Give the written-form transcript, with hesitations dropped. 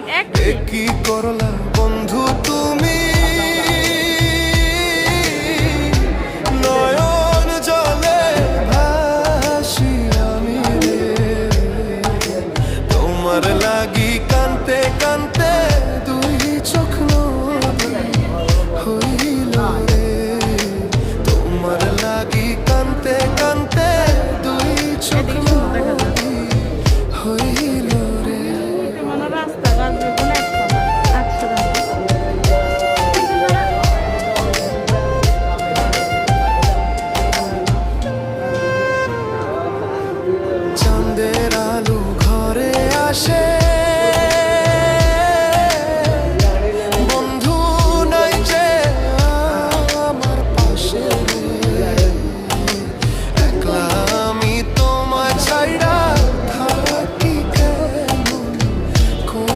কি করলা বন্ধু তুমি, নয়ন জলে ভাসি আমি রে, তোমার লাগি কানতে কানতে দুই চোখ নদী হইল রে, তোমার লাগি কানতে কানতে দুই চোখ নদী হইল রে। রাস্তা